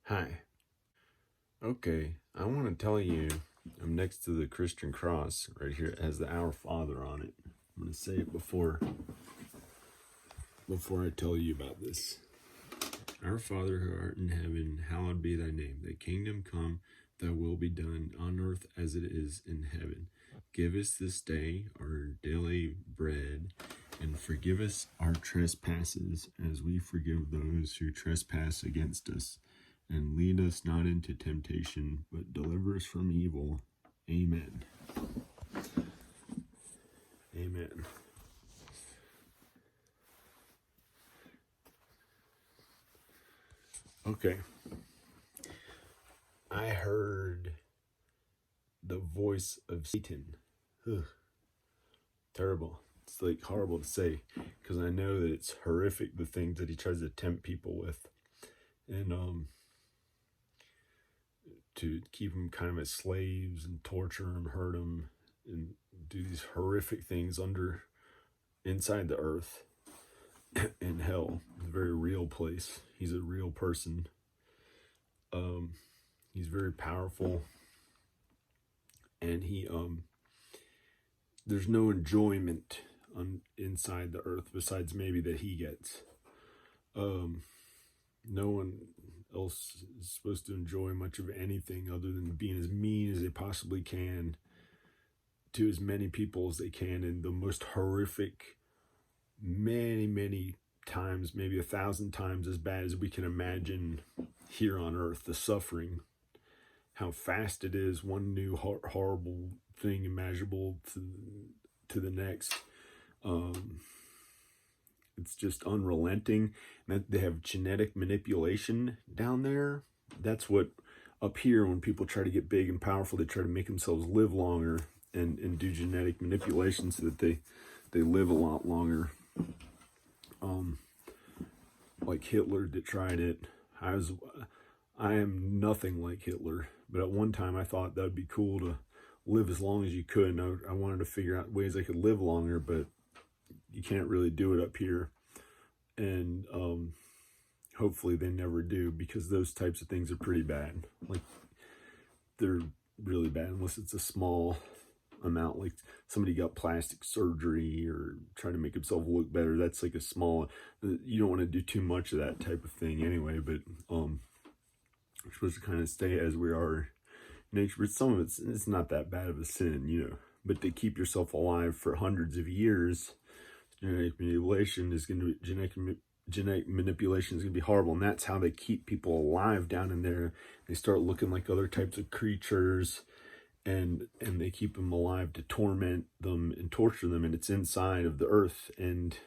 Hi. Okay, I want to tell you I'm next to the Christian cross right here. It has the Our Father on it. I'm going to say it before I tell you about this. Our Father who art in heaven, hallowed be thy name. Thy kingdom come, thy will be done on earth as it is in heaven. Give us this day our daily bread, and forgive us our trespasses as we forgive those who trespass against us. And lead us not into temptation, but deliver us from evil. Amen. Amen. Okay. I heard the voice of Satan. Ugh. Terrible. It's like horrible to say because I know that it's horrific, the things that he tries to tempt people with. And to keep them kind of as slaves and torture them, hurt them, and do these horrific things inside the earth in hell. It's a very real place. He's a real person. He's very powerful, and there's no enjoyment inside the earth besides maybe that he gets. No one else is supposed to enjoy much of anything other than being as mean as they possibly can to as many people as they can in the most horrific, many times, maybe 1,000 times as bad as we can imagine here on earth. The suffering, how fast it is, one new horrible thing imaginable to the next. It's just unrelenting. They have genetic manipulation down there. That's what up here, when people try to get big and powerful, they try to make themselves live longer and do genetic manipulation so that they live a lot longer. Like Hitler that tried it. I am nothing like Hitler, but at one time I thought that would be cool to live as long as you could. And I wanted to figure out ways I could live longer, but you can't really do it up here. And hopefully they never do, because those types of things are pretty bad. Like, they're really bad unless it's a small amount, like somebody got plastic surgery or trying to make himself look better. That's like a small, you don't want to do too much of that type of thing anyway, but we're supposed to kind of stay as we are in nature. But some of it's not that bad of a sin, but to keep yourself alive for hundreds of years, genetic manipulation is going to be horrible. And that's how they keep people alive down in there. They start looking like other types of creatures, and they keep them alive to torment them and torture them, and it's inside of the earth. And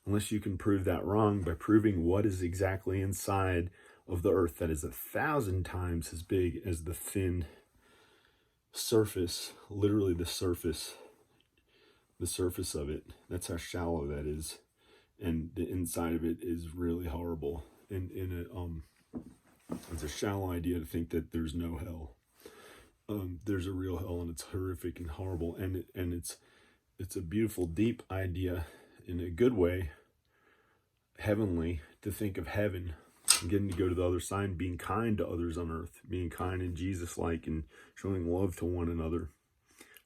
unless you can prove that wrong by proving what is exactly inside of the earth, that is 1,000 times as big as the thin surface, literally the surface of it. That's how shallow that is, and the inside of it is really horrible. And it's a shallow idea to think that there's no hell. There's a real hell, and it's horrific and horrible, and it's a beautiful, deep idea in a good way, heavenly, to think of heaven and getting to go to the other side, being kind to others on earth, being kind and Jesus-like, and showing love to one another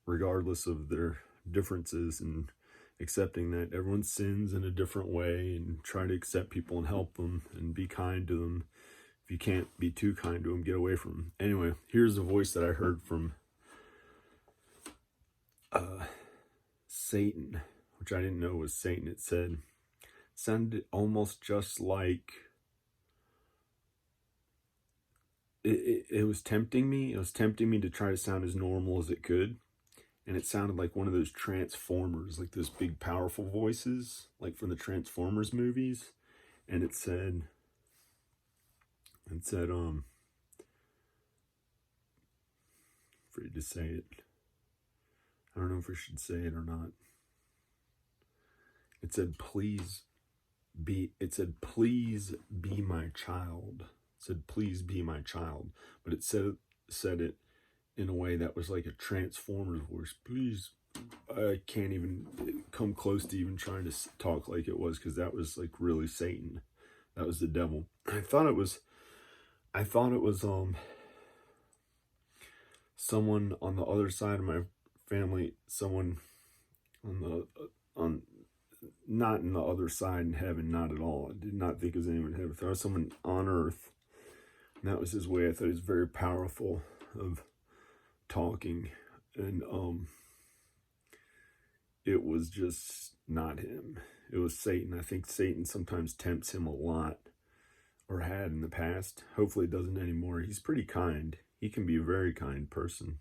regardless of their differences, and accepting that everyone sins in a different way, and try to accept people and help them and be kind to them. If you can't be too kind to them, get away from them. Anyway, here's a voice that I heard from Satan, which I didn't know was Satan. It sounded almost just like, it was tempting me. It was tempting me to try to sound as normal as it could. And it sounded like one of those Transformers, like those big, powerful voices, like from the Transformers movies. And it said, afraid to say it. I don't know if I should say it or not. It said, please be my child. It said, please be my child. But it said it in a way that was like a Transformers voice. Please. I can't even come close to even trying to talk like it was, because that was like really Satan. That was the devil. I thought it was I thought it was someone on the other side of my family, someone on the on not in the other side in heaven, not at all. I did not think it was anyone in heaven. There was someone on earth, and that was his way. I thought he was very powerful of talking, and it was just not him. It was Satan. I think Satan sometimes tempts him a lot, or had in the past. Hopefully it doesn't anymore. He's pretty kind. He can be a very kind person.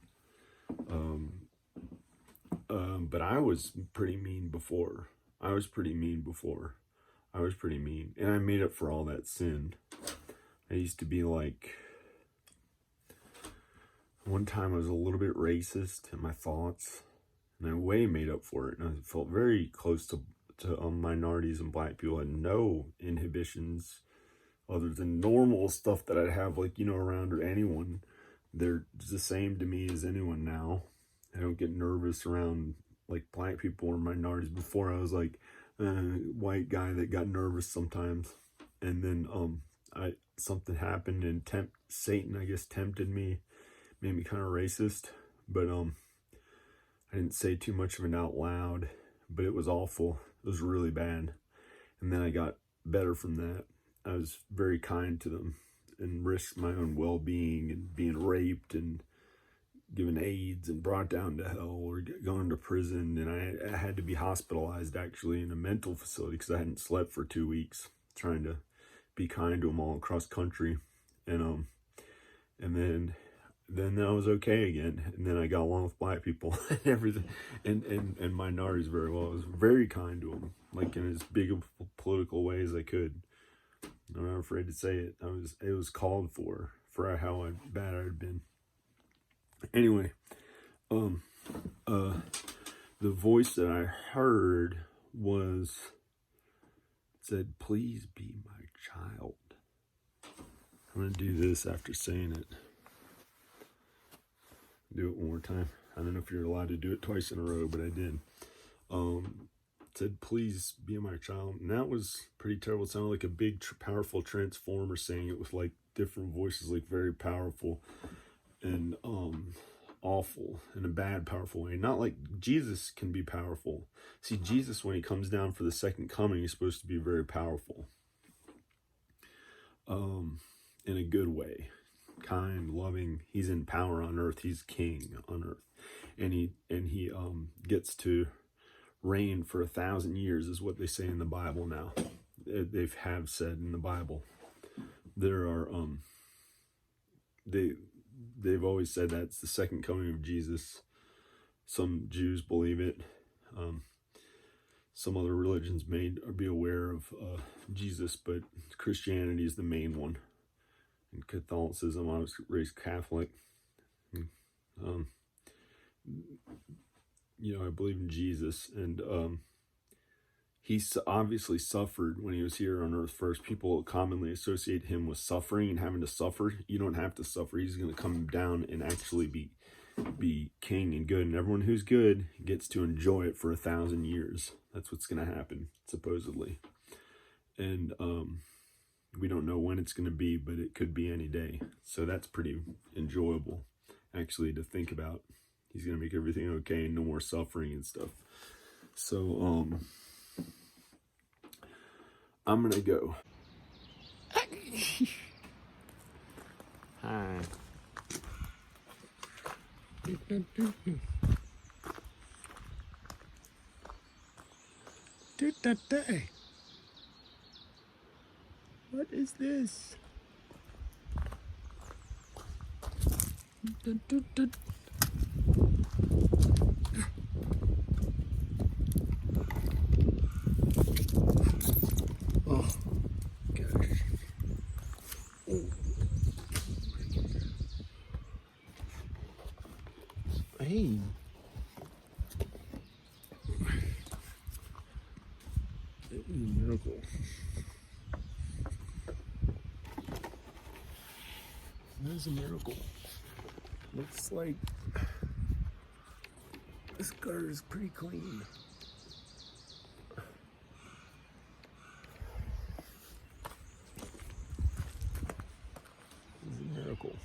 But I was pretty mean before. I was pretty mean. And I made up for all that sin. I used to be like, one time I was a little bit racist in my thoughts, and I way made up for it. And I felt very close to minorities and black people. I had no inhibitions other than normal stuff that I'd have, like, around anyone. They're the same to me as anyone now. I don't get nervous around like black people or minorities. Before I was like a white guy that got nervous sometimes. And then something happened, and Satan, I guess, tempted me, made me kind of racist. But I didn't say too much of it out loud, but it was awful. It was really bad. And then I got better from that. I was very kind to them and risked my own well-being and being raped and given AIDS and brought down to hell or going to prison. And I had to be hospitalized actually in a mental facility because I hadn't slept for 2 weeks, trying to be kind to them all across country. And then I was okay again. And then I got along with black people and everything, and minorities very well. I was very kind to them, like in as big a political way as I could. I'm not afraid to say it. It was called for how bad I had been. Anyway, the voice that I heard said, "Please be my child." I'm gonna do this after saying it. Do it one more time. I don't know if you're allowed to do it twice in a row, but I did. Said, "Please be my child," and that was pretty terrible. It sounded like a big, powerful transformer saying it, with like different voices, like very powerful and awful in a bad, powerful way. Not like Jesus can be powerful. See, Jesus, when he comes down for the second coming, he's supposed to be very powerful, in a good way, kind, loving. He's in power on earth. He's king on earth, and he gets to reign for 1,000 years, is what they say in the Bible now. They have said in the Bible. There are they've always said that's the second coming of Jesus. Some Jews believe it. Some other religions may be aware of Jesus, but Christianity is the main one. And Catholicism, I was raised Catholic. I believe in Jesus, and he obviously suffered when he was here on earth first. People commonly associate him with suffering and having to suffer. You don't have to suffer. He's going to come down and actually be king and good, and everyone who's good gets to enjoy it for 1,000 years. That's what's going to happen, supposedly. And we don't know when it's going to be, but it could be any day. So that's pretty enjoyable, actually, to think about. He's going to make everything okay and no more suffering and stuff. So, I'm going to go. Hi. What is this? Oh, gosh. Oh. Hey. It was a miracle. That is a miracle. Looks like this gutter is pretty clean. cool.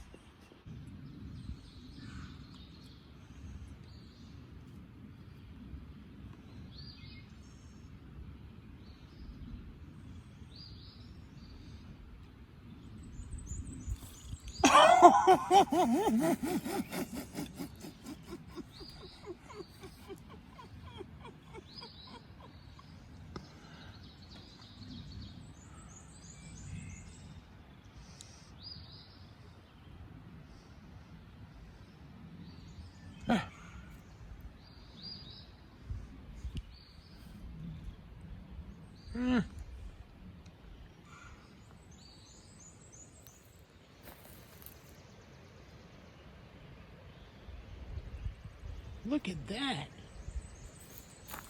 Look at that.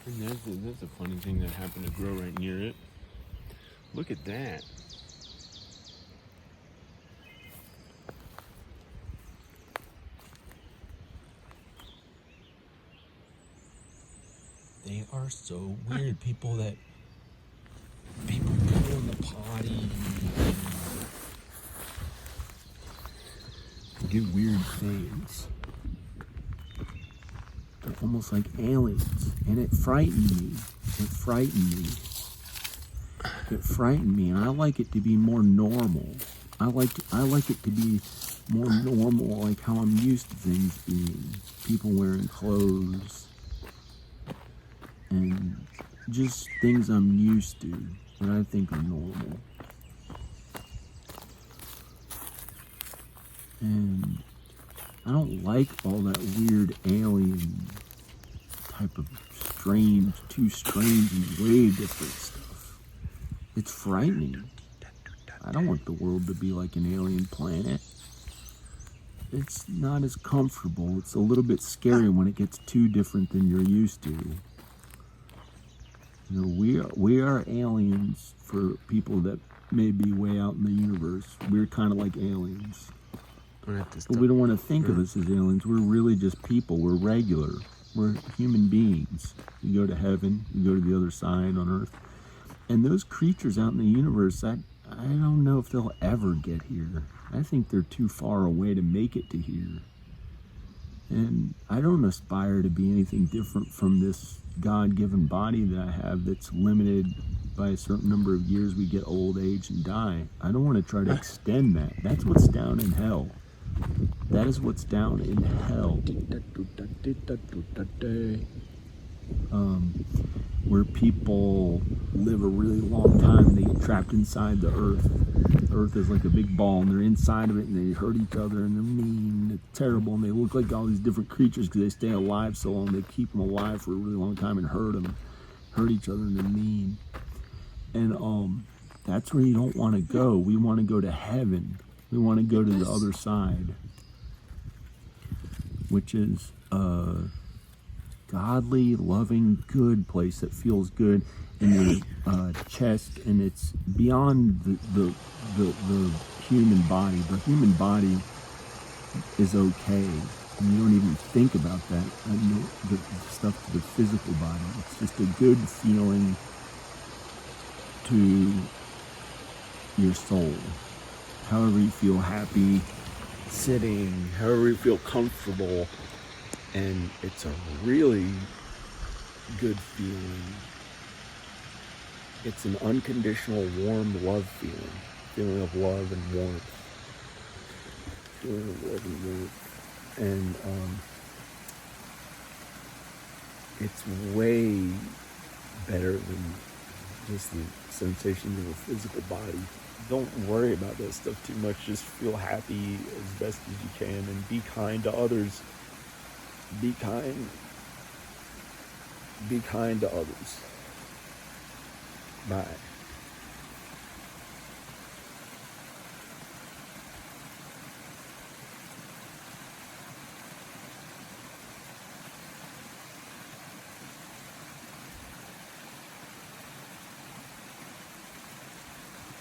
And there's a funny thing that happened to grow right near it. Look at that. They are so weird. People go in the potty and do weird things. They're almost like aliens. And it frightened me. It frightened me. It frightened me. And I like it to be more normal. I like it to be more normal, like how I'm used to things being. People wearing clothes. And just things I'm used to, that I think are normal. And I don't like all that weird alien type of too strange and way different stuff. It's frightening. I don't want the world to be like an alien planet. It's not as comfortable. It's a little bit scary when it gets too different than you're used to. You know, we are aliens for people that may be way out in the universe. We're kind of like aliens. But we don't want to think of us as aliens. We're really just people. We're regular. We're human beings. You go to heaven. You go to the other side on Earth. And those creatures out in the universe, I don't know if they'll ever get here. I think they're too far away to make it to here. And I don't aspire to be anything different from this God-given body that I have that's limited by a certain number of years. We get old age and die. I don't want to try to extend that. That's what's down in hell. That is what's down in hell. Where people live a really long time and they get trapped inside the earth. The earth is like a big ball and they're inside of it and they hurt each other and they're mean and it's terrible and they look like all these different creatures because they stay alive so long. They keep them alive for a really long time and hurt each other, and they're mean. And that's where you don't want to go. We want to go to heaven. We want to go to the other side, which is godly, loving, good place that feels good in your chest, and it's beyond the human body. The human body is okay. And you don't even think about that. The stuff to the physical body. It's just a good feeling to your soul. However you feel happy sitting, however you feel comfortable. And it's a really good feeling. It's an unconditional, warm love feeling of love and warmth. Feeling of love and warmth. And it's way better than just the sensations of a physical body. Don't worry about that stuff too much. Just feel happy as best as you can and be kind to others. Be kind to others. Bye.